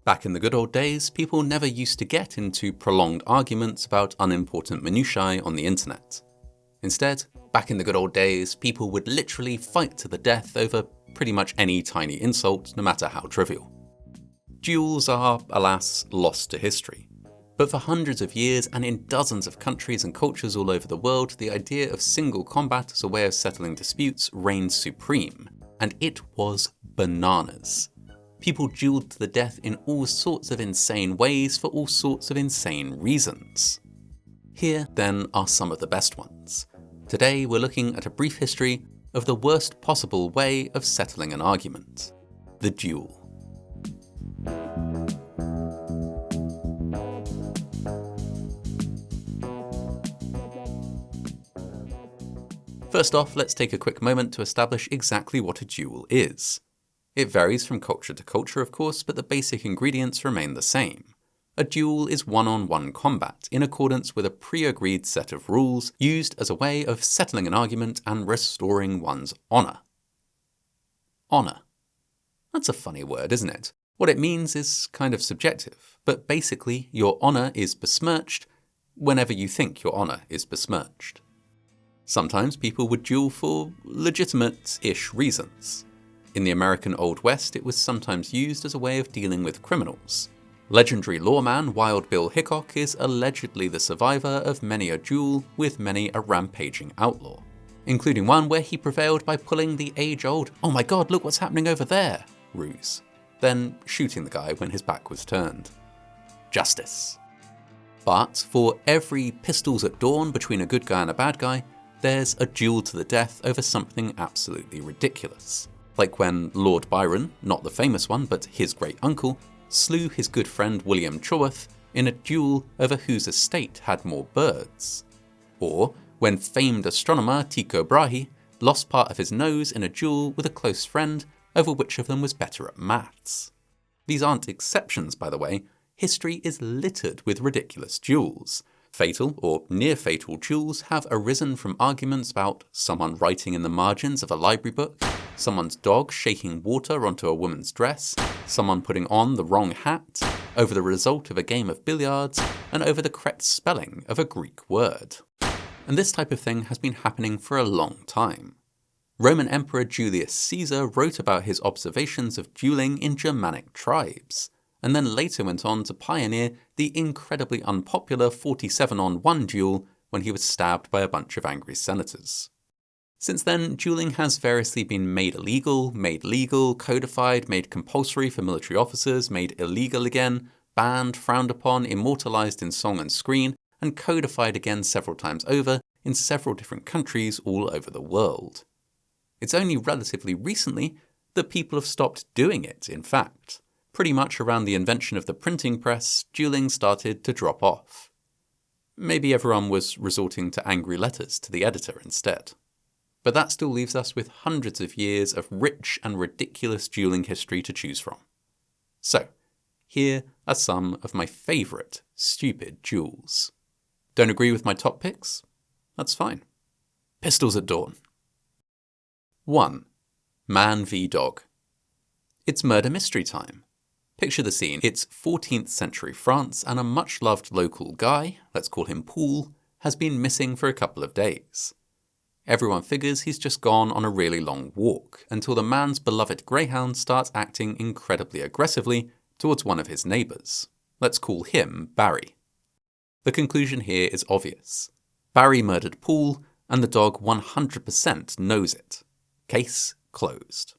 Back in the good old days, people never used to get into prolonged arguments about unimportant minutiae on the internet. Instead, back in the good old days, people would literally fight to the death over pretty much any tiny insult, no matter how trivial. Duels are, alas, lost to history. But for hundreds of years and in dozens of countries and cultures all over the world, the idea of single combat as a way of settling disputes reigned supreme, and it was bananas. People duelled to the death in all sorts of insane ways for all sorts of insane reasons. Here, then, are some of the best ones. Today we're looking at a brief history of the worst possible way of settling an argument: the duel. First off, let's take a quick moment to establish exactly what a duel is. It varies from culture to culture, of course, but the basic ingredients remain the same. A duel is one-on-one combat in accordance with a pre-agreed set of rules used as a way of settling an argument and restoring one's honour. Honour. That's a funny word, isn't it? What it means is kind of subjective, but basically your honour is besmirched whenever you think your honour is besmirched. Sometimes people would duel for legitimate-ish reasons. In the American Old West, it was sometimes used as a way of dealing with criminals. Legendary lawman Wild Bill Hickok is allegedly the survivor of many a duel with many a rampaging outlaw, including one where he prevailed by pulling the age-old "oh my god, look what's happening over there" ruse, then shooting the guy when his back was turned. Justice. But for every pistols at dawn between a good guy and a bad guy, there's a duel to the death over something absolutely ridiculous. Like when Lord Byron, not the famous one but his great uncle, slew his good friend William Chaworth in a duel over whose estate had more birds. Or when famed astronomer Tycho Brahe lost part of his nose in a duel with a close friend over which of them was better at maths. These aren't exceptions, by the way. History is littered with ridiculous duels. Fatal or near-fatal duels have arisen from arguments about someone writing in the margins of a library book, someone's dog shaking water onto a woman's dress, someone putting on the wrong hat, over the result of a game of billiards, and over the correct spelling of a Greek word. And this type of thing has been happening for a long time. Roman Emperor Julius Caesar wrote about his observations of dueling in Germanic tribes, and then later went on to pioneer the incredibly unpopular 47-on-1 duel when he was stabbed by a bunch of angry senators. Since then, dueling has variously been made illegal, made legal, codified, made compulsory for military officers, made illegal again, banned, frowned upon, immortalized in song and screen, and codified again several times over in several different countries all over the world. It's only relatively recently that people have stopped doing it, in fact. Pretty much around the invention of the printing press, dueling started to drop off. Maybe everyone was resorting to angry letters to the editor instead. But that still leaves us with hundreds of years of rich and ridiculous dueling history to choose from. So, here are some of my favourite stupid duels. Don't agree with my top picks? That's fine. Pistols at dawn. 1. Man v Dog. It's murder mystery time. Picture the scene. It's 14th century France and a much-loved local guy, let's call him Paul, has been missing for a couple of days. Everyone figures he's just gone on a really long walk, until the man's beloved greyhound starts acting incredibly aggressively towards one of his neighbours. Let's call him Barry. The conclusion here is obvious. Barry murdered Paul, and the dog 100% knows it. Case closed.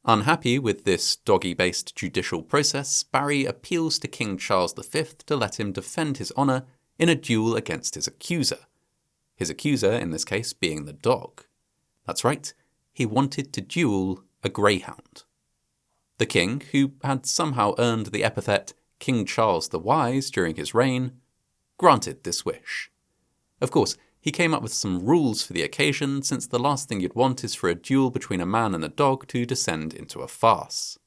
Unhappy with this doggy-based judicial process, Barry appeals to King Charles V to let him defend his honour in a duel against his accuser. His accuser, in this case, being the dog. That's right, he wanted to duel a greyhound. The king, who had somehow earned the epithet King Charles the Wise during his reign, granted this wish. Of course, he came up with some rules for the occasion, since the last thing you'd want is for a duel between a man and a dog to descend into a farce.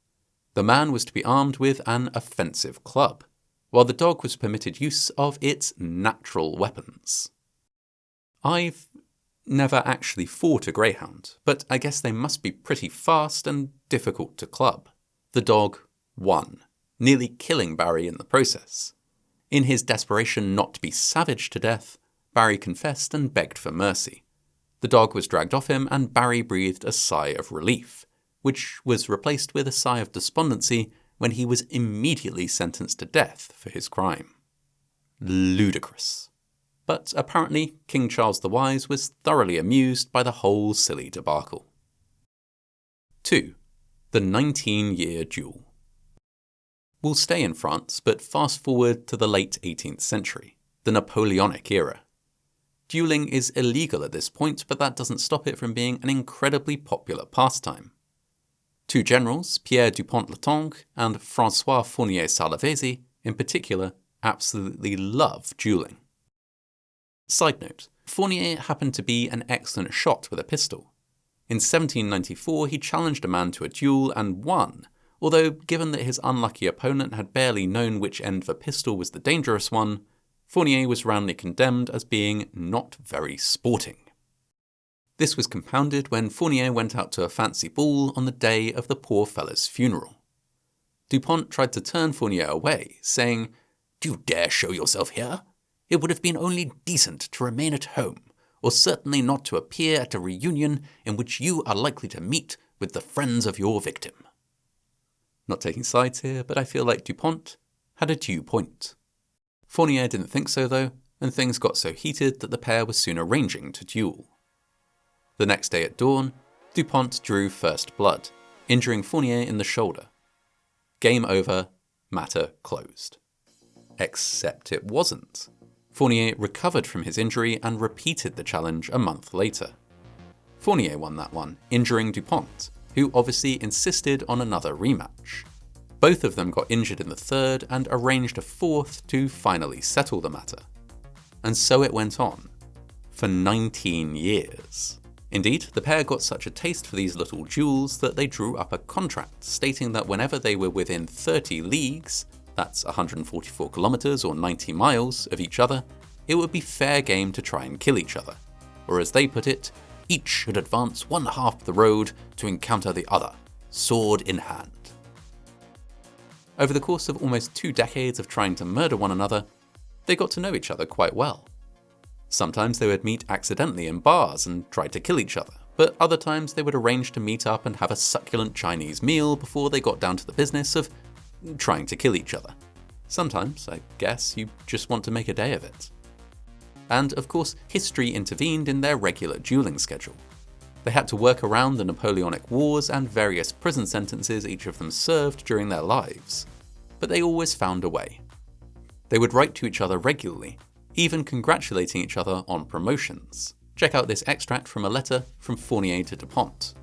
The man was to be armed with an offensive club, while the dog was permitted use of its natural weapons. I've never actually fought a greyhound, but I guess they must be pretty fast and difficult to club. The dog won. nearly killing Barry in the process. In his desperation not to be savaged to death, Barry confessed and begged for mercy. The dog was dragged off him and Barry breathed a sigh of relief, which was replaced with a sigh of despondency when he was immediately sentenced to death for his crime. Ludicrous. But apparently King Charles the Wise was thoroughly amused by the whole silly debacle. 2. The 19-Year Duel. We'll stay in France, but fast forward to the late 18th century, the Napoleonic era. Dueling is illegal at this point, but that doesn't stop it from being an incredibly popular pastime. Two generals, Pierre Dupont-Latong and François Fournier-Salavesi, in particular, absolutely love dueling. Side note, Fournier happened to be an excellent shot with a pistol. In 1794 he challenged a man to a duel and won, although given that his unlucky opponent had barely known which end of a pistol was the dangerous one, Fournier was roundly condemned as being not very sporting. This was compounded when Fournier went out to a fancy ball on the day of the poor fellow's funeral. Dupont tried to turn Fournier away, saying, "Do you dare show yourself here? It would have been only decent to remain at home, or certainly not to appear at a reunion in which you are likely to meet with the friends of your victim." Not taking sides here, but I feel like Dupont had a due point. Fournier didn't think so though, and things got so heated that the pair was soon arranging to duel. The next day at dawn, Dupont drew first blood, injuring Fournier in the shoulder. Game over, matter closed. Except it wasn't. Fournier recovered from his injury and repeated the challenge a month later. Fournier won that one, injuring Dupont, who obviously insisted on another rematch. Both of them got injured in the third and arranged a fourth to finally settle the matter. And so it went on, for 19 years. Indeed, the pair got such a taste for these little duels that they drew up a contract stating that whenever they were within 30 leagues, that's 144 kilometers or 90 miles of each other, it would be fair game to try and kill each other. Or as they put it, each should advance one half the road to encounter the other, sword in hand. Over the course of almost 2 decades of trying to murder one another, they got to know each other quite well. Sometimes they would meet accidentally in bars and try to kill each other, but other times they would arrange to meet up and have a succulent Chinese meal before they got down to the business of trying to kill each other. Sometimes, I guess, you just want to make a day of it. And of course, history intervened in their regular dueling schedule. They had to work around the Napoleonic Wars and various prison sentences each of them served during their lives. But they always found a way. They would write to each other regularly, even congratulating each other on promotions. Check out this extract from a letter from Fournier to Dupont.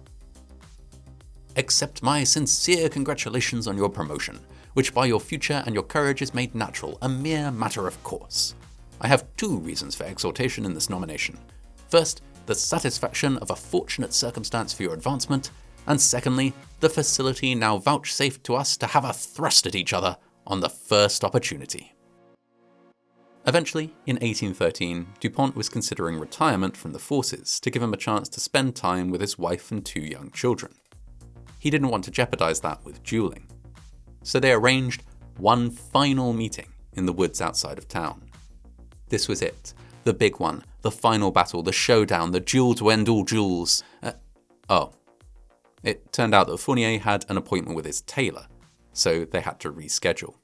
"Accept my sincere congratulations on your promotion, which by your future and your courage is made natural, a mere matter of course. I have 2 reasons for exultation in this nomination. First, the satisfaction of a fortunate circumstance for your advancement, and secondly, the facility now vouchsafed to us to have a thrust at each other on the first opportunity." Eventually, in 1813, Dupont was considering retirement from the forces to give him a chance to spend time with his wife and 2 young children. He didn't want to jeopardize that with dueling. So they arranged one final meeting in the woods outside of town. This was it. The big one, the final battle, the showdown, the duel to end all duels. It turned out that Fournier had an appointment with his tailor, so they had to reschedule.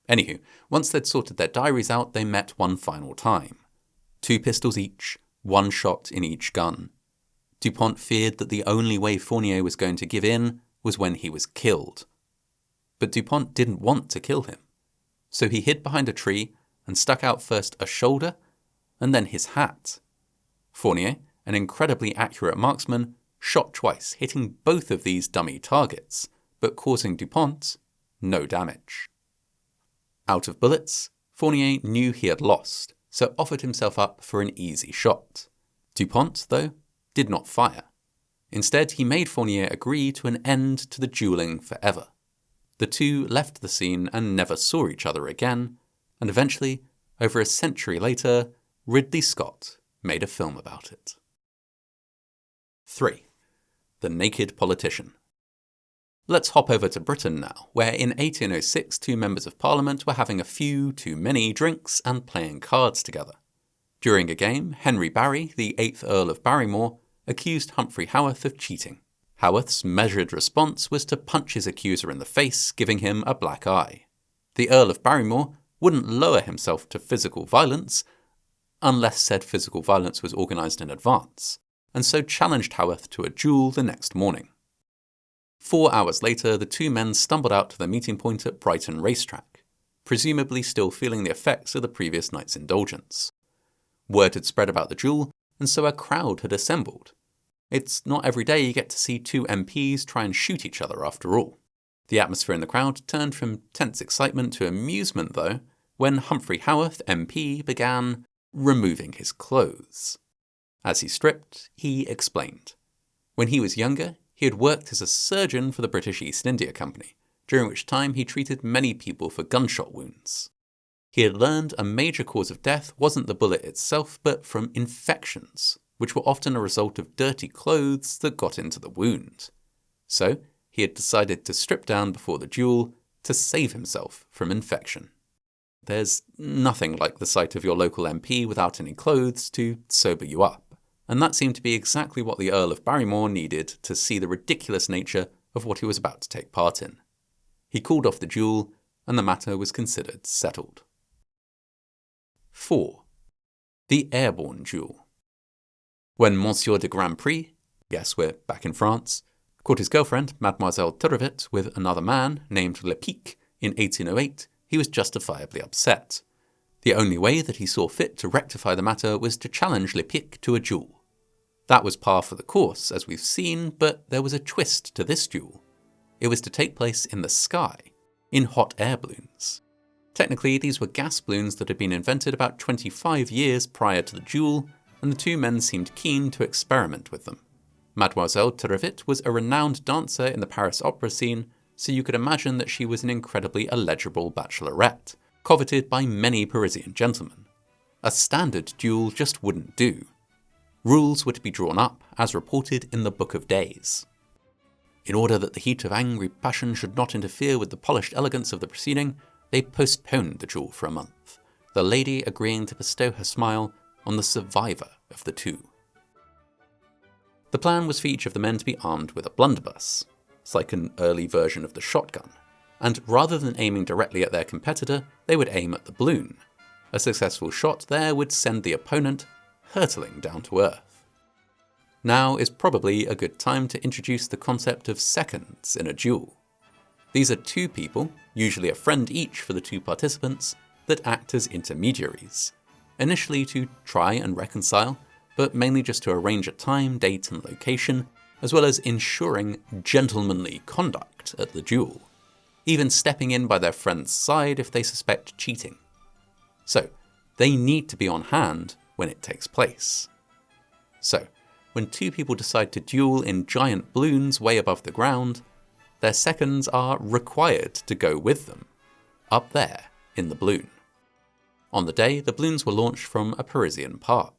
Anywho, once they'd sorted their diaries out, they met one final time. 2 pistols each, 1 shot in each gun. Dupont feared that the only way Fournier was going to give in was when he was killed. But Dupont didn't want to kill him, so he hid behind a tree and stuck out first a shoulder and then his hat. Fournier, an incredibly accurate marksman, shot twice, hitting both of these dummy targets, but causing Dupont no damage. Out of bullets, Fournier knew he had lost, so offered himself up for an easy shot. Dupont, though, did not fire. Instead, he made Fournier agree to an end to the dueling forever. The two left the scene and never saw each other again, and eventually, over a century later, Ridley Scott made a film about it. 3. The Naked Politician. Let's hop over to Britain now, where in 1806 two members of Parliament were having a few too many drinks and playing cards together. During a game, Henry Barry, the 8th Earl of Barrymore, accused Humphrey Howarth of cheating. Howarth's measured response was to punch his accuser in the face, giving him a black eye. The Earl of Barrymore wouldn't lower himself to physical violence, unless said physical violence was organised in advance, and so challenged Howarth to a duel the next morning. 4 hours later, the two men stumbled out to the meeting point at Brighton racetrack, presumably still feeling the effects of the previous night's indulgence. Word had spread about the duel, and so a crowd had assembled. It's not every day you get to see two MPs try and shoot each other after all. The atmosphere in the crowd turned from tense excitement to amusement, though, when Humphrey Howarth, MP, began removing his clothes. As he stripped, he explained. When he was younger, he had worked as a surgeon for the British East India Company, during which time he treated many people for gunshot wounds. He had learned a major cause of death wasn't the bullet itself, but from infections, which were often a result of dirty clothes that got into the wound. So, he had decided to strip down before the duel to save himself from infection. There's nothing like the sight of your local MP without any clothes to sober you up, and that seemed to be exactly what the Earl of Barrymore needed to see the ridiculous nature of what he was about to take part in. He called off the duel, and the matter was considered settled. 4. The Airborne Duel. When Monsieur de Grand Prix, yes, we're back in France, caught his girlfriend, Mademoiselle Turrevet, with another man named Le Pic in 1808, he was justifiably upset. The only way that he saw fit to rectify the matter was to challenge Le Pic to a duel. That was par for the course, as we've seen, but there was a twist to this duel. It was to take place in the sky, in hot air balloons. Technically, these were gas balloons that had been invented about 25 years prior to the duel, and the two men seemed keen to experiment with them. Mademoiselle Turrevet was a renowned dancer in the Paris opera scene, so you could imagine that she was an incredibly illegible bachelorette, coveted by many Parisian gentlemen. A standard duel just wouldn't do. Rules were to be drawn up, as reported in the Book of Days. In order that the heat of angry passion should not interfere with the polished elegance of the proceeding, they postponed the duel for a month, the lady agreeing to bestow her smile on the survivor of the two. The plan was for each of the men to be armed with a blunderbuss. It's like an early version of the shotgun, and rather than aiming directly at their competitor, they would aim at the balloon. A successful shot there would send the opponent hurtling down to earth. Now is probably a good time to introduce the concept of seconds in a duel. These are two people, usually a friend each for the two participants, that act as intermediaries, initially to try and reconcile, but mainly just to arrange a time, date and location, as well as ensuring gentlemanly conduct at the duel, even stepping in by their friend's side if they suspect cheating. So, they need to be on hand when it takes place. So, when two people decide to duel in giant balloons way above the ground, their seconds are required to go with them, up there in the balloon. On the day, the balloons were launched from a Parisian park.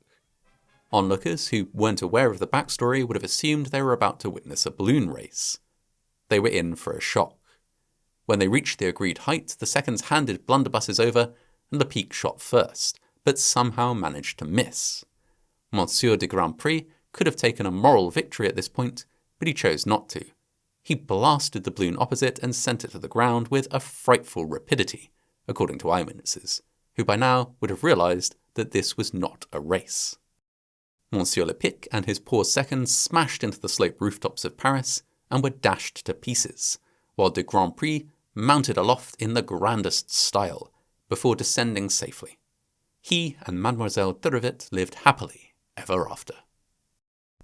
Onlookers who weren't aware of the backstory would have assumed they were about to witness a balloon race. They were in for a shock. When they reached the agreed height, the seconds handed blunderbusses over, and Le Pic shot first, but somehow managed to miss. Monsieur de Grand Prix could have taken a moral victory at this point, but he chose not to. He blasted the balloon opposite and sent it to the ground with a frightful rapidity, according to eyewitnesses, who by now would have realised that this was not a race. Monsieur Le Pic and his poor seconds smashed into the sloped rooftops of Paris and were dashed to pieces, while de Grand Prix mounted aloft in the grandest style before descending safely. He and Mademoiselle Turrevet lived happily ever after.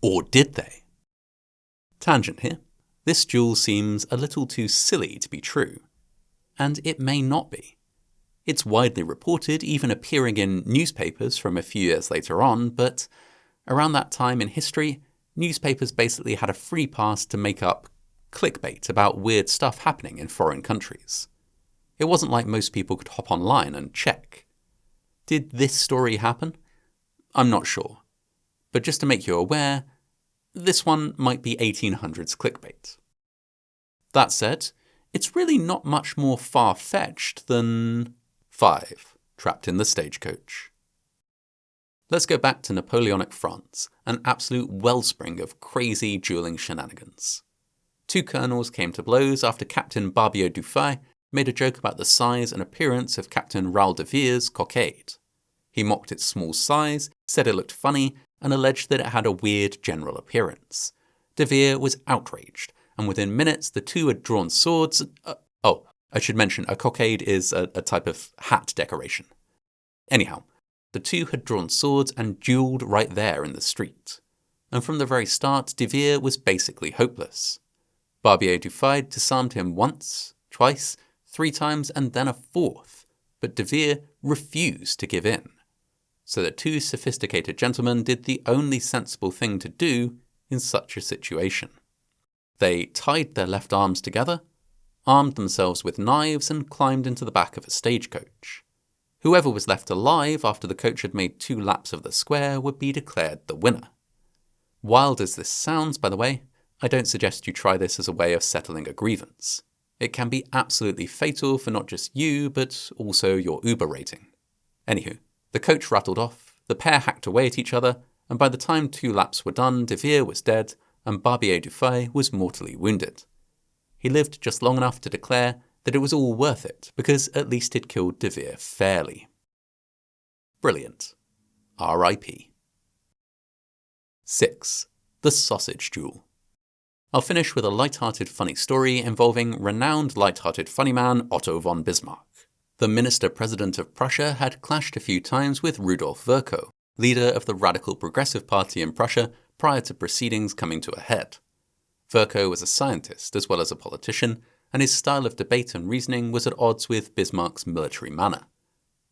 Or did they? Tangent here. This duel seems a little too silly to be true, and it may not be. It's widely reported, even appearing in newspapers from a few years later on, but around that time in history, newspapers basically had a free pass to make up clickbait about weird stuff happening in foreign countries. It wasn't like most people could hop online and check. Did this story happen? I'm not sure. But just to make you aware, this one might be 1800s clickbait. That said, it's really not much more far-fetched than 5. Trapped in the Stagecoach. Let's go back to Napoleonic France, an absolute wellspring of crazy dueling shenanigans. 2 colonels came to blows after Captain Barbier Dufay made a joke about the size and appearance of Captain Raoul de Vere's cockade. He mocked its small size, said it looked funny, and alleged that it had a weird general appearance. De Vere was outraged, and within minutes the 2 had drawn swords. I should mention, a cockade is a type of hat decoration. Anyhow, the 2 had drawn swords and duelled right there in the street. And from the very start, De Vere was basically hopeless. Barbier Dufay disarmed him once, twice, 3 times, and then a 4th, but De Vere refused to give in. So the 2 sophisticated gentlemen did the only sensible thing to do in such a situation. They tied their left arms together, armed themselves with knives, and climbed into the back of a stagecoach. Whoever was left alive after the coach had made 2 laps of the square would be declared the winner. Wild as this sounds, by the way, I don't suggest you try this as a way of settling a grievance. It can be absolutely fatal for not just you, but also your Uber rating. Anywho, the coach rattled off, the pair hacked away at each other, and by the time 2 laps were done, De Vere was dead, and Barbier Dufay was mortally wounded. He lived just long enough to declare that it was all worth it, because at least he'd killed De Vere fairly. Brilliant. R.I.P. 6. The Sausage Duel. I'll finish with a light-hearted funny story involving renowned light-hearted funny man Otto von Bismarck. The Minister-President of Prussia had clashed a few times with Rudolf Virchow, leader of the Radical Progressive Party in Prussia, prior to proceedings coming to a head. Virchow was a scientist as well as a politician, and his style of debate and reasoning was at odds with Bismarck's military manner.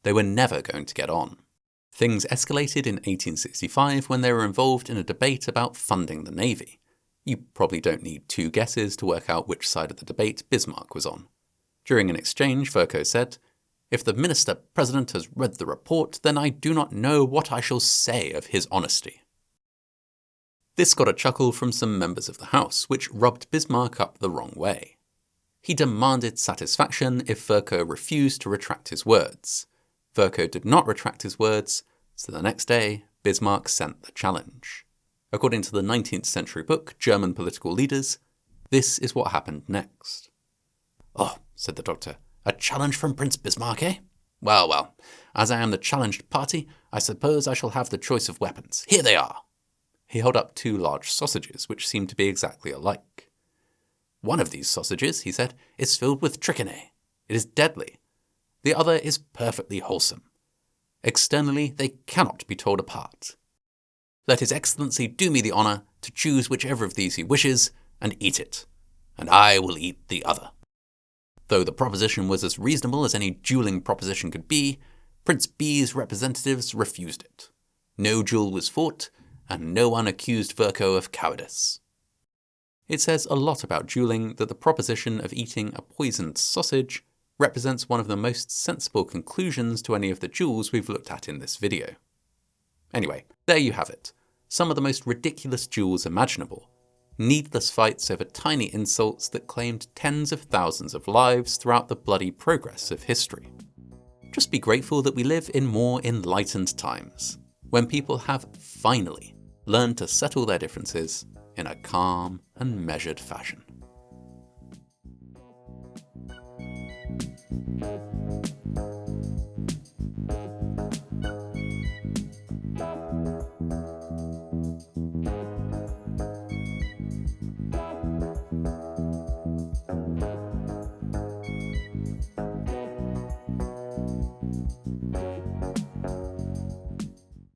They were never going to get on. Things escalated in 1865 when they were involved in a debate about funding the navy. You probably don't need 2 guesses to work out which side of the debate Bismarck was on. During an exchange, Virchow said, "If the Minister-President has read the report, then I do not know what I shall say of his honesty." This got a chuckle from some members of the House, which rubbed Bismarck up the wrong way. He demanded satisfaction if Virchow refused to retract his words. Virchow did not retract his words, so the next day, Bismarck sent the challenge. According to the 19th century book, German Political Leaders, this is what happened next. "Oh," said the doctor, "a challenge from Prince Bismarck, eh? Well, well, as I am the challenged party, I suppose I shall have the choice of weapons. Here they are." He held up 2 large sausages, which seemed to be exactly alike. "One of these sausages," he said, "is filled with trichinae. It is deadly. The other is perfectly wholesome. Externally, they cannot be told apart. Let His Excellency do me the honour to choose whichever of these he wishes, and eat it, and I will eat the other." Though the proposition was as reasonable as any duelling proposition could be, Prince B's representatives refused it. No duel was fought, and no one accused Virchow of cowardice. It says a lot about duelling that the proposition of eating a poisoned sausage represents one of the most sensible conclusions to any of the duels we've looked at in this video. Anyway, there you have it. Some of the most ridiculous duels imaginable. Needless fights over tiny insults that claimed tens of thousands of lives throughout the bloody progress of history. Just be grateful that we live in more enlightened times, when people have finally learned to settle their differences in a calm and measured fashion.